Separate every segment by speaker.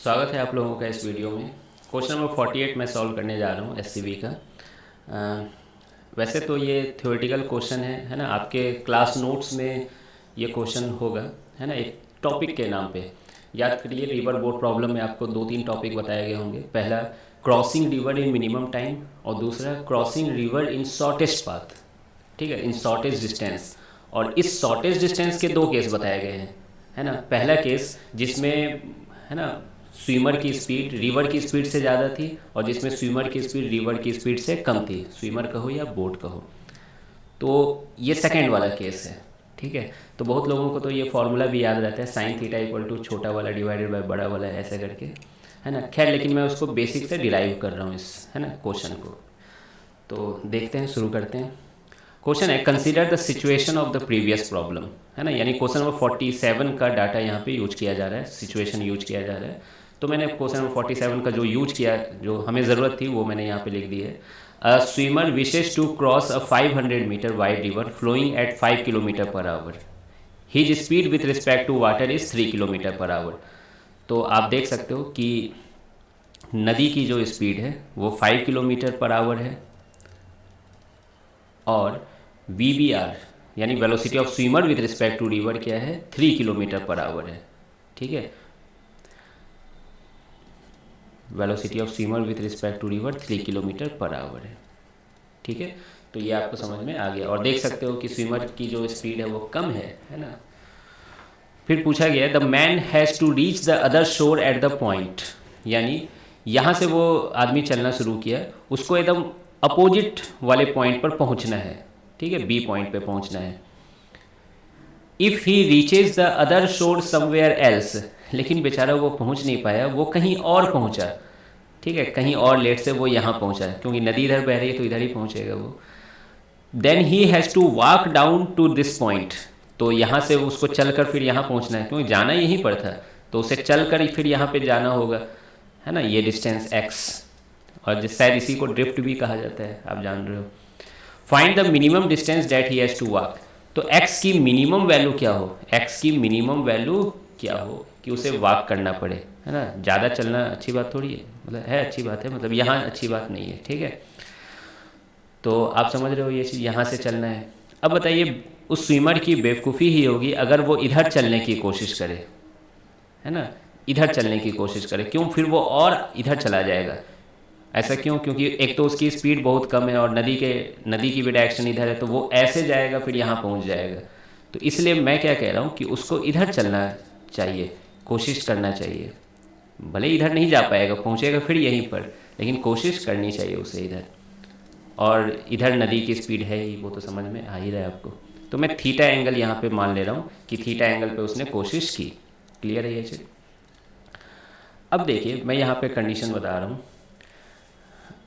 Speaker 1: स्वागत है आप लोगों का इस वीडियो में। क्वेश्चन नंबर 48 मैं सॉल्व करने जा रहा हूँ एससीबी का। वैसे तो ये थ्योरेटिकल क्वेश्चन है ना। आपके क्लास नोट्स में ये क्वेश्चन होगा, है ना, एक टॉपिक के नाम पे। याद करिए, रिवर बोट प्रॉब्लम में आपको दो तीन टॉपिक बताए गए होंगे। पहला crossing river in minimum time और दूसरा crossing river in shortest path. ठीक है, इन शॉर्टेस्ट डिस्टेंस। और इस शॉर्टेस्ट डिस्टेंस के दो केस बताए गए हैं, है ना। पहला केस जिसमें, है ना, स्विमर की स्पीड रिवर की स्पीड से ज़्यादा थी और जिसमें स्विमर की स्पीड रिवर की स्पीड से कम थी, स्विमर कहो या बोट कहो। तो ये सेकेंड वाला केस है। ठीक है, तो बहुत लोगों को तो ये फॉर्मूला भी याद रहता है, साइन थीटा इक्वल टू छोटा वाला डिवाइडेड बाय बड़ा वाला, ऐसे करके, है ना। खैर, लेकिन मैं उसको बेसिक से डिराइव कर रहा हूँ इस, है ना, क्वेश्चन को। तो देखते हैं, शुरू करते हैं। क्वेश्चन है, consider the situation of the previous problem, है ना। यानी क्वेश्चन नंबर 47 का डाटा यहाँ पे यूज किया जा रहा है, सिचुएशन यूज किया जा रहा है। तो मैंने क्वेश्चन नंबर 47 का जो यूज किया, जो हमें ज़रूरत थी, वो मैंने यहाँ पे लिख दी है। A swimmer wishes to cross a 500 metre wide river flowing at 5 kilometre per hour. His speed with respect to water is 3 kilometre per hour. तो आप देख सकते हो कि नदी की जो स्पीड है वो 5 किलोमीटर पर आवर है और VBR यानी velocity of swimmer with respect to river क्या है, 3 किलोमीटर पर आवर है। ठीक है, velocity of swimmer with respect to river 3 kilometre per hour है। ठीक है, तो ये आपको समझ में आ गया। और देख सकते हो कि स्विमर की जो स्पीड है वो कम है ना। फिर पूछा गया, the man has to reach the other shore at the point. यानी यहाँ से वो आदमी चलना शुरू किया, उसको एकदम अपोजिट वाले पॉइंट पर पहुँचना है। ठीक है, बी पॉइंट पे पहुँचना है। If he reaches the other शोर समवेयर एल्स, लेकिन बेचारा वो पहुँच नहीं पाया, वो कहीं और पहुँचा। ठीक है, कहीं और लेट से वो यहाँ पहुँचा, क्योंकि नदी इधर बह रही है तो इधर ही पहुँचेगा वो। Then he has to walk down to this point. तो यहाँ से उसको चलकर फिर यहाँ पहुँचना है, क्योंकि जाना यहीं पर था, तो उसे चलकर फिर यहाँ पे जाना होगा, है ना। ये डिस्टेंस x, और शायद इसी को ड्रिफ्ट भी कहा जाता है, आप जान रहे हो। Find the minimum distance that he has to walk. तो x की मिनिमम वैल्यू क्या हो, x की मिनिमम वैल्यू क्या हो कि उसे वॉक करना पड़े, है ना। ज़्यादा चलना अच्छी बात थोड़ी है, मतलब है अच्छी बात है, मतलब यहाँ अच्छी बात नहीं है। ठीक है, तो आप समझ रहे हो ये चीज़, यहाँ से चलना है। अब बताइए, उस स्विमर की बेवकूफ़ी ही होगी अगर वो इधर चलने की कोशिश करे, है ना, इधर चलने की कोशिश करे। क्यों, फिर वो और इधर चला जाएगा। ऐसा क्यों, क्योंकि एक तो उसकी स्पीड बहुत कम है और नदी की भी डायरेक्शन इधर है, तो वो ऐसे जाएगा फिर यहाँ पहुँच जाएगा। तो इसलिए मैं क्या कह रहा हूँ कि उसको इधर चलना चाहिए, कोशिश करना चाहिए। भले इधर नहीं जा पाएगा, पहुँचेगा फिर यहीं पर, लेकिन कोशिश करनी चाहिए उसे इधर। और इधर नदी की स्पीड है ही, वो तो समझ में आ ही रहा है आपको। तो मैं थीटा एंगल यहाँ पे मान ले रहा हूँ कि थीटा एंगल पे उसने कोशिश की। क्लियर है ये चीज़। अब देखिए, मैं यहाँ पे कंडीशन बता रहा हूँ।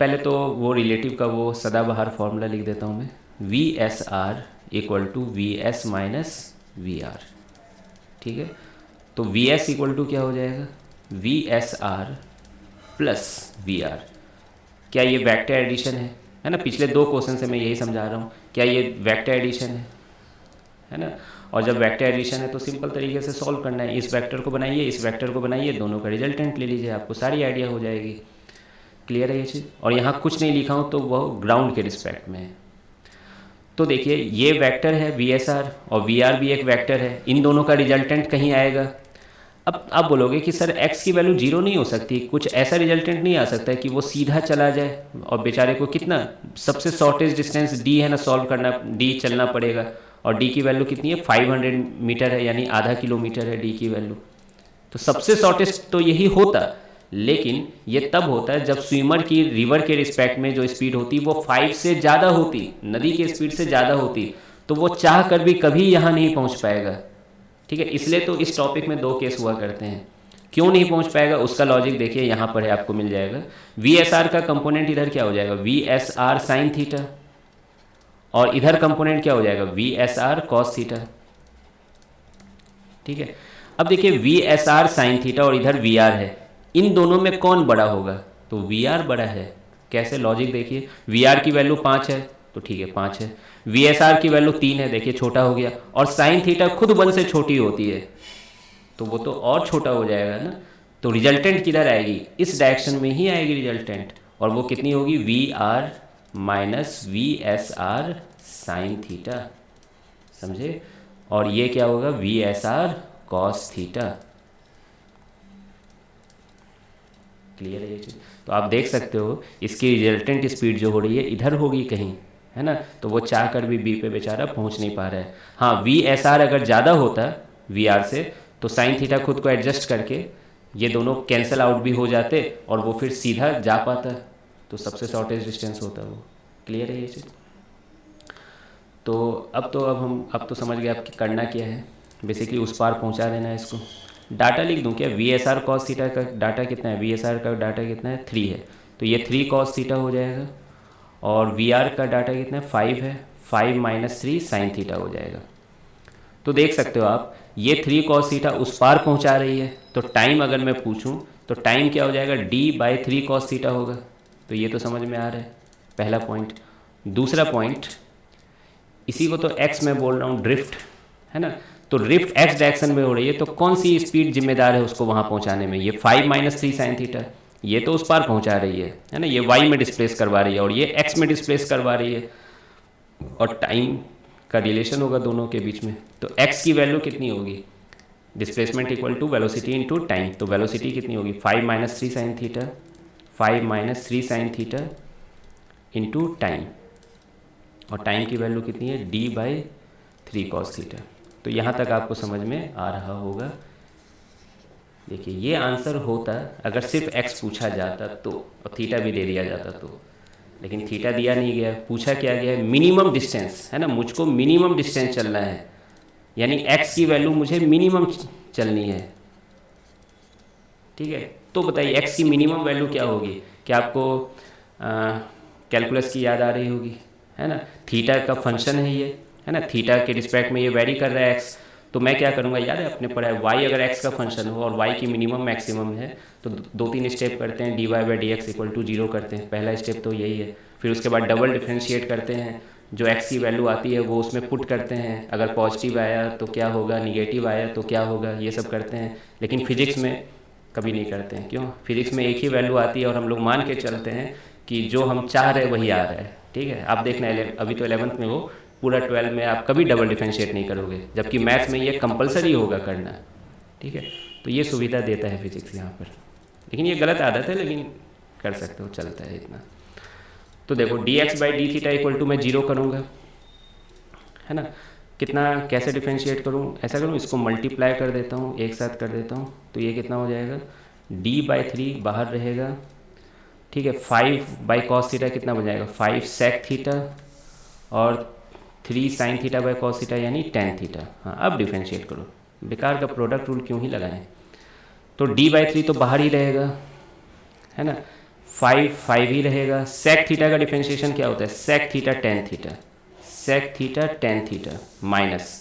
Speaker 1: पहले तो वो रिलेटिव का वो सदाबहार फॉर्मूला लिख देता हूँ मैं, VSR equal to VS minus VR। ठीक है, तो VS इक्वल टू क्या हो जाएगा, VSR प्लस VR। क्या ये वेक्टर एडिशन है ना। पिछले दो क्वेश्चन से मैं यही समझा रहा हूँ, क्या ये वेक्टर एडिशन है ना। और जब वेक्टर एडिशन है तो सिंपल तरीके से सॉल्व करना है, इस वेक्टर को बनाइए, इस वेक्टर को बनाइए, दोनों का रिजल्टेंट ले लीजिए, आपको सारी आइडिया हो जाएगी। क्लियर है ये चीज़। और यहाँ कुछ नहीं लिखा हूँ तो वह ग्राउंड के रिस्पेक्ट में है। तो देखिए, ये वेक्टर है VSR और VR भी एक वेक्टर है, इन दोनों का रिजल्टेंट कहीं आएगा। अब आप बोलोगे कि सर x की वैल्यू 0 नहीं हो सकती, कुछ ऐसा रिजल्टेंट नहीं आ सकता है कि वो सीधा चला जाए और बेचारे को कितना, सबसे शॉर्टेस्ट डिस्टेंस d है ना, सॉल्व करना, d चलना पड़ेगा। और d की वैल्यू कितनी है, 500 मीटर है, यानी आधा किलोमीटर है d की वैल्यू। तो सबसे शॉर्टेस्ट तो यही होता, लेकिन ये तब होता है जब स्विमर की रिवर के रिस्पेक्ट में जो स्पीड होती वो 5 से ज़्यादा होती, नदी की स्पीड से ज़्यादा होती, तो वो चाह कर भी कभी यहाँ नहीं पहुँच पाएगा। ठीक है, इसलिए तो इस टॉपिक में दो केस हुआ करते हैं। क्यों नहीं पहुंच पाएगा, उसका लॉजिक देखिए, यहाँ पर है, आपको मिल जाएगा। VSR का कंपोनेंट इधर क्या हो जाएगा, VSR साइन थीटा, और इधर कंपोनेंट क्या हो जाएगा, VSR कॉस थीटा। ठीक है, अब देखिए VSR साइन थीटा और इधर VR है, इन दोनों में कौन बड़ा होगा, तो VR बड़ा है। कैसे, लॉजिक देखिए, VR की वैल्यू 5 है तो ठीक है 5 है, VSR की वैल्यू 3 है, देखिए छोटा हो गया, और साइन थीटा खुद 1 से छोटी होती है तो वो तो और छोटा हो जाएगा ना। तो रिजल्टेंट किधर आएगी, इस डायरेक्शन में ही आएगी रिजल्टेंट, और वो कितनी होगी, V R minus V S R sine theta, समझे। और ये क्या होगा, V S R cos theta. Clear है ये चीज़। तो आप देख सकते हो इसकी रिजल्टेंट स्पीड जो हो रही है इधर होगी कहीं, है ना, तो वो चाह कर भी बी पे बेचारा पहुंच नहीं पा रहा है। हाँ, वी एस आर अगर ज़्यादा होता वी आर से तो साइन थीटा खुद को एडजस्ट करके ये दोनों कैंसिल आउट भी हो जाते और वो फिर सीधा जा पाता, तो सबसे शॉर्टेज डिस्टेंस होता वो। क्लियर है ये चीज़। तो अब तो समझ गए आपकी करना क्या है, बेसिकली उस पार पहुंचा देना है इसको। डाटा लिख दूं क्या, we S R cos theta का डाटा कितना है, वी एस आर का डाटा कितना है, 3 है, तो ये 3 कॉस थीटा हो जाएगा। और वी आर का डाटा कितना है, 5 है, 5 माइनस 3 साइन थीटा हो जाएगा। तो देख सकते हो आप, ये 3 कॉस थीटा उस पार पहुंचा रही है, तो टाइम अगर मैं पूछूं तो टाइम क्या हो जाएगा, डी बाई 3 कॉस थीटा होगा। तो ये तो समझ में आ रहा है पहला पॉइंट। दूसरा पॉइंट, इसी को तो एक्स में बोल रहा हूँ, ड्रिफ्ट, है ना, तो ड्रिफ्ट एक्स डायरेक्शन में हो रही है, तो कौन सी स्पीड जिम्मेदार है उसको वहाँ पहुँचाने में, ये 5 माइनस 3 साइन थीटा, ये तो उस पार पहुँचा रही है ना, ये वाई में डिस्प्लेस करवा रही है और ये एक्स में डिस्प्लेस करवा रही है, और टाइम का रिलेशन होगा दोनों के बीच में। तो एक्स की वैल्यू कितनी होगी, displacement equal to velocity into time, तो वेलोसिटी कितनी होगी, 5 minus 3 sine theta, 5 minus 3 sine theta into time, और टाइम की वैल्यू कितनी है, डी बाई 3 कॉस थीटा। तो यहाँ तक आपको समझ में आ रहा होगा। देखिए ये आंसर होता अगर सिर्फ एक्स पूछा जाता तो, और थीटा भी दे दिया जाता तो, लेकिन थीटा दिया नहीं गया, पूछा क्या गया है, मिनिमम डिस्टेंस, है ना, मुझको मिनिमम डिस्टेंस चलना है, यानी एक्स की वैल्यू मुझे मिनिमम चलनी है। ठीक है, तो बताइए एक्स की मिनिमम वैल्यू क्या होगी, क्या आपको कैलकुलस की याद आ रही होगी, है ना, थीटा का फंक्शन है ये, है ना, थीटा के रिस्पेक्ट में ये वेरी कर रहा है एक्स, तो मैं क्या करूँगा, याद है अपने पढ़ा है, वाई अगर एक्स का फंक्शन हो और वाई की मिनिमम मैक्सिमम है तो 2-3 स्टेप करते हैं, D Y by D X equal to 0 करते हैं, पहला स्टेप तो यही है। फिर उसके बाद डबल डिफ्रेंशिएट करते हैं, जो एक्स की वैल्यू आती है वो उसमें पुट करते हैं, अगर पॉजिटिव आया तो क्या होगा, निगेटिव आया तो क्या होगा, ये सब करते हैं। लेकिन फिजिक्स में कभी नहीं करते हैं, क्यों, फिजिक्स में एक ही वैल्यू आती है और हम लोग मान के चलते हैं कि जो हम चाह रहे वही आ रहा है। ठीक है, आप देखना अभी तो 11th में हो, पूरा 12 में आप कभी डबल डिफरेंशिएट नहीं करोगे, जबकि मैथ्स में ये कंपलसरी होगा करना। ठीक है, तो ये सुविधा देता है फिजिक्स यहाँ पर, लेकिन ये गलत आदत है, लेकिन कर सकते हो, चलता है इतना। तो देखो D X by D theta equal to मैं 0 करूँगा, है ना, कितना कैसे डिफरेंशिएट करूँ, ऐसा करूँ, इसको मल्टीप्लाई कर देता हूँ, एक साथ कर देता हूँ, तो ये कितना हो जाएगा, डी बाई 3 बाहर रहेगा। ठीक है, 5 बाई कॉस थीटा कितना बन जाएगा, 5 सेक थीटा, और 3 sine theta by cos theta यानी टेन थीटा। हाँ, अब डिफरेंशिएट करो, बेकार का प्रोडक्ट रूल क्यों ही लगाएं। तो डी बाई 3 तो बाहर ही रहेगा, है ना, 5 ही रहेगा। सेक थीटा का डिफरेंशिएशन क्या होता है, sec theta tan theta, sec theta tan theta minus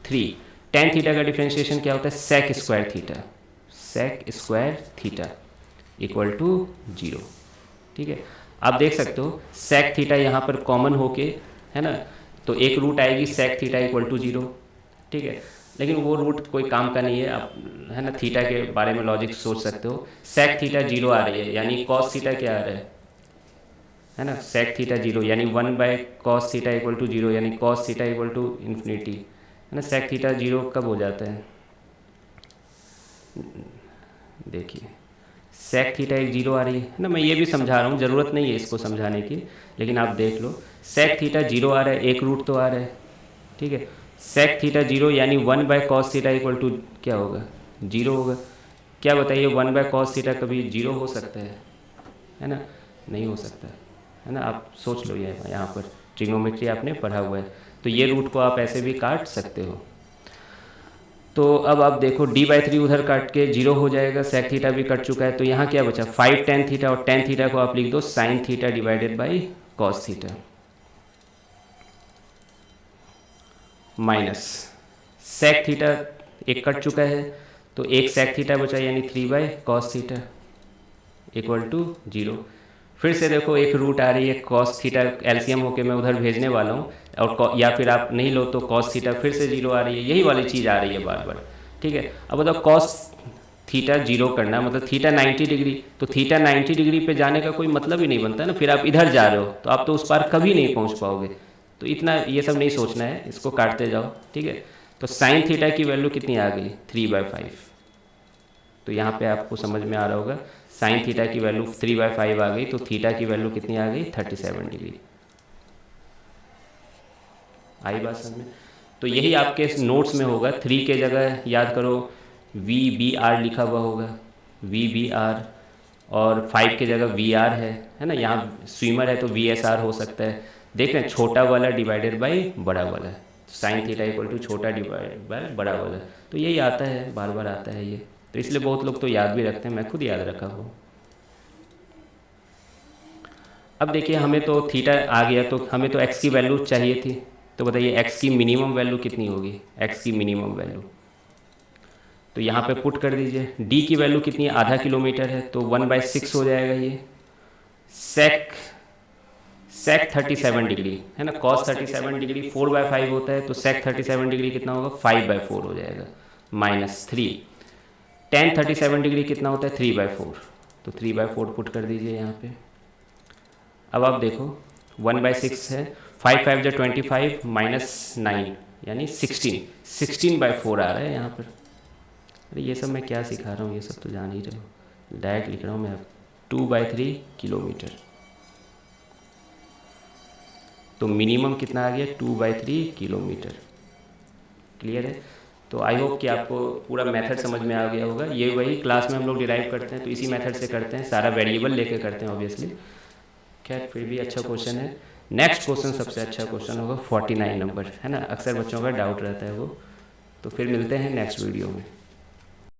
Speaker 1: 3, tan theta का डिफरेंशिएशन क्या होता है, sec square theta, sec square theta equal to 0। ठीक है, आप देख सकते हो सेक थीटा यहाँ पर कॉमन होके, है ना, तो एक रूट आएगी सेक थीटा इक्वल टू 0। ठीक है, लेकिन वो रूट कोई काम का नहीं है, आप, है ना, थीटा के बारे में लॉजिक सोच सकते हो, सेक थीटा 0 आ रही है, यानी कॉस थीटा क्या आ रहा है ना, सेक थीटा 0 यानी 1 by cos theta equal to 0, यानी cos theta equal to infinity, है ना। सेक थीटा 0 कब हो जाता है, देखिए सेक थीटा 0 आ रही है ना, मैं ये भी समझा रहा हूँ, ज़रूरत नहीं है इसको समझाने की, लेकिन आप देख लो सेक थीटा 0 आ रहा है, एक रूट तो आ रहा है। ठीक है, सेक थीटा 0 यानी 1 by cos theta equal to क्या होगा, 0 होगा। क्या बताइए 1 बाय कॉस थीटा कभी 0 हो सकता है ना, नहीं हो सकता, है ना। आप सोच लो, ये यहाँ पर ट्रिग्नोमेट्री आपने पढ़ा हुआ है, तो ये रूट को आप ऐसे भी काट सकते हो। तो अब आप देखो डी बाई 3 उधर काट के 0 हो जाएगा, सेक थीटा भी कट चुका है, तो यहाँ क्या बचा, 5 टेन थीटा, और टेन थीटा को आप लिख दो sine theta divided by cos theta minus sec theta एक कट चुका है, तो एक सेक थीटा बचा, यानी 3 by cos theta equal to 0। फिर से देखो एक रूट आ रही है कॉस थीटा, एलसीएम होके मैं उधर भेजने वाला हूँ, और या फिर आप नहीं लो तो कॉस थीटा फिर से 0 आ रही है, यही वाली चीज़ आ रही है बार बार। ठीक है, अब बताओ कॉस थीटा 0 करना, मतलब थीटा 90 डिग्री, तो थीटा 90 डिग्री पे जाने का कोई मतलब ही नहीं बनता ना, फिर आप इधर जा रहे हो तो आप तो उस पार कभी नहीं पहुंच पाओगे। तो इतना ये सब नहीं सोचना है, इसको काटते जाओ, ठीक है। तो साइन थीटा की वैल्यू कितनी आ गई, 3/5। तो यहाँ पे आपको समझ में आ रहा होगा, साइन थीटा की वैल्यू 3/5 आ गई, तो थीटा की वैल्यू कितनी आ गई, 37 डिग्री। आई बात समझ में? तो यही आपके नोट्स में होगा, 3 के जगह याद करो VBR लिखा हुआ होगा, VBR, और 5 के जगह VR है ना। यहाँ स्विमर है तो VSR हो सकता है। देख रहे हैं, छोटा वाला डिवाइडेड बाई बड़ा वाला, साइन थीटा इक्वल टू छोटा डिवाइडेड बाय बड़ा वाला। तो यही आता है, बार बार आता है ये, तो इसलिए बहुत लोग तो याद भी रखते हैं, मैं खुद याद रखा हूँ। अब देखिए, हमें तो थीटा आ गया, तो हमें तो x की वैल्यू चाहिए थी। तो बताइए x की मिनिमम वैल्यू कितनी होगी, x की मिनिमम वैल्यू, तो यहाँ पे पुट कर दीजिए। d की वैल्यू कितनी है, आधा किलोमीटर है, तो 1/6 हो जाएगा ये। सेक 37 डिग्री है ना, cos 37 डिग्री 4/5 होता है, तो सेक 37 डिग्री कितना होगा, 5/4 हो जाएगा, -3। tan 37 डिग्री कितना होता है, 3/4, तो 3/4 पुट कर दीजिए यहाँ पे। अब आप देखो 1/6 है, 5 5 जो 25 -9 यानी 16/4 आ रहा है यहाँ पर। अरे ये सब मैं क्या सिखा रहा हूँ, ये सब तो जान ही रहे हो, डायरेक्ट लिख रहा हूँ मैं। 2/3 किलोमीटर, तो मिनिमम कितना आ गया, 2/3 किलोमीटर। क्लियर है? तो आई होप कि आपको पूरा मेथड समझ में आ गया होगा। ये वही क्लास में हम लोग डिराइव करते हैं, तो इसी मेथड से करते हैं, सारा वेरिएबल लेके करते हैं ऑब्वियसली। खैर फिर भी अच्छा क्वेश्चन है। नेक्स्ट क्वेश्चन सबसे अच्छा क्वेश्चन होगा 49 नंबर, है ना। अक्सर बच्चों का डाउट रहता है वो। तो फिर मिलते हैं नेक्स्ट वीडियो में।